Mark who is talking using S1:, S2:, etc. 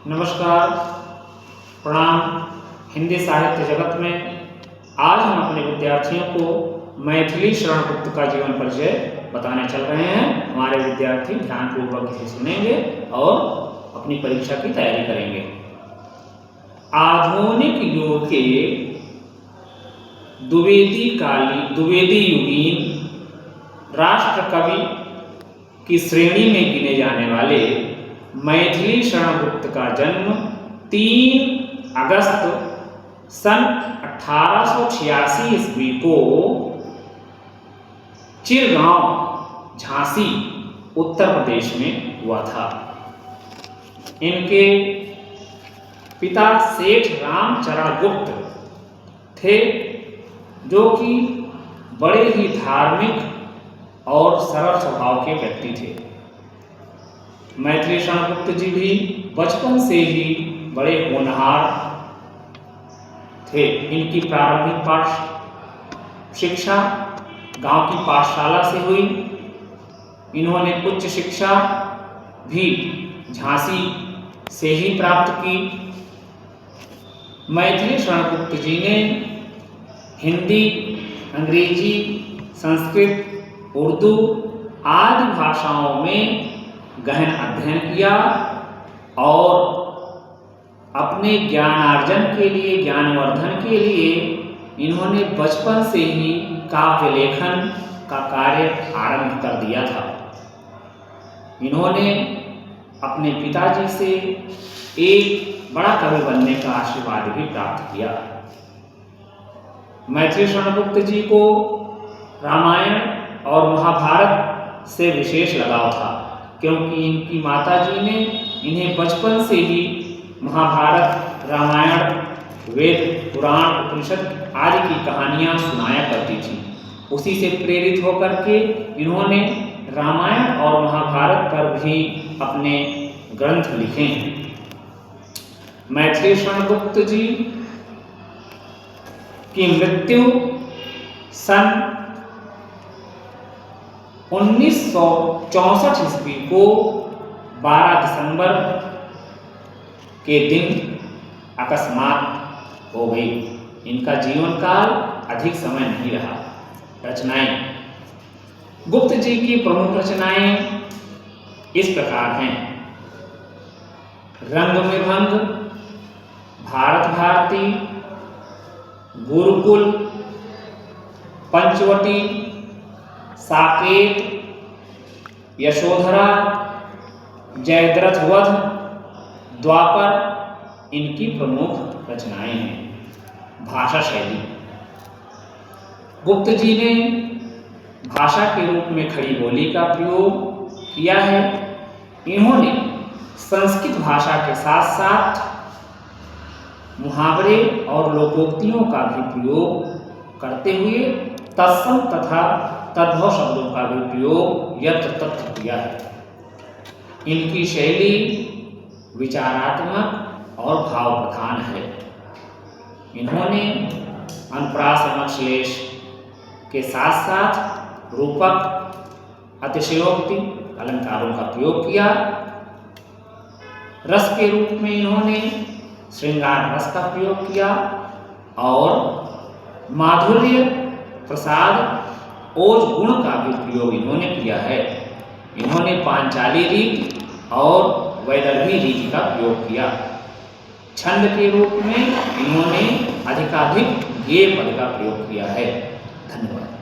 S1: नमस्कार, प्रणाम। हिंदी साहित्य जगत में आज हम अपने विद्यार्थियों को मैथिली शरण गुप्त का जीवन परिचय बताने चल रहे हैं। हमारे विद्यार्थी ध्यानपूर्वक इसे सुनेंगे और अपनी परीक्षा की तैयारी करेंगे। आधुनिक युग के द्विवेदी युगीन राष्ट्र कवि की श्रेणी में गिने जाने वाले मैथिली शरण गुप्त का जन्म 3 अगस्त सन 1886 ईस्वी को चिरगांव, झांसी, उत्तर प्रदेश में हुआ था। इनके पिता सेठ रामचरण गुप्त थे, जो कि बड़े ही धार्मिक और सरल स्वभाव के व्यक्ति थे। मैथिली शरण गुप्त जी भी बचपन से ही बड़े होनहार थे। इनकी प्रारंभिक शिक्षा गांव की पाठशाला से हुई। इन्होंने उच्च शिक्षा भी झांसी से ही प्राप्त की। मैथिली शरण गुप्त जी ने हिंदी, अंग्रेजी, संस्कृत, उर्दू आदि भाषाओं में गहन अध्ययन किया और अपने ज्ञानार्जन के लिए, ज्ञानवर्धन के लिए इन्होंने बचपन से ही काव्य लेखन का कार्य आरंभ कर दिया था। इन्होंने अपने पिताजी से एक बड़ा कवि बनने का आशीर्वाद भी प्राप्त किया। मैथिली शरण गुप्त जी को रामायण और महाभारत से विशेष लगाव था, क्योंकि इनकी माताजी ने इन्हें बचपन से ही महाभारत, रामायण, वेद, पुराण, उपनिषद आदि की कहानियां सुनाया करती थी। उसी से प्रेरित होकर के इन्होंने रामायण और महाभारत पर भी अपने ग्रंथ लिखे हैं। मैथिली शरण गुप्त जी की मृत्यु सन 1964 ईस्वी को 12 दिसंबर के दिन अकस्मात हो गई। इनका जीवन काल अधिक समय नहीं रहा। रचनाएं, गुप्त जी की प्रमुख रचनाएं इस प्रकार हैं: रंग में भंग, भारत भारती, गुरुकुल, पंचवटी, साकेत, यशोधरा, जयद्रथ वध, द्वापर इनकी प्रमुख रचनाएं हैं। भाषा शैली, गुप्त जी ने भाषा के रूप में खड़ी बोली का प्रयोग किया है। इन्होंने संस्कृत भाषा के साथ साथ मुहावरे और लोकोक्तियों का भी प्रयोग करते हुए तत्सम तथा तद्भव शब्दों का भी प्रयोग यत्र तत्र किया है। इनकी शैली विचारात्मक और भाव प्रधान है। इन्होंने अनुप्रास एवं श्लेष के साथ साथ रूपक, अतिशयोक्ति, अलंकारों का प्रयोग किया। रस के रूप में इन्होंने श्रृंगार रस का प्रयोग किया और माधुर्य, प्रसाद, ओज गुण का भी प्रयोग इन्होंने किया है। इन्होंने पांचाली रीति और वैदर्भी रीति का प्रयोग किया। छंद के रूप में इन्होंने अधिकाधिक गेय पद का प्रयोग किया है। धन्यवाद।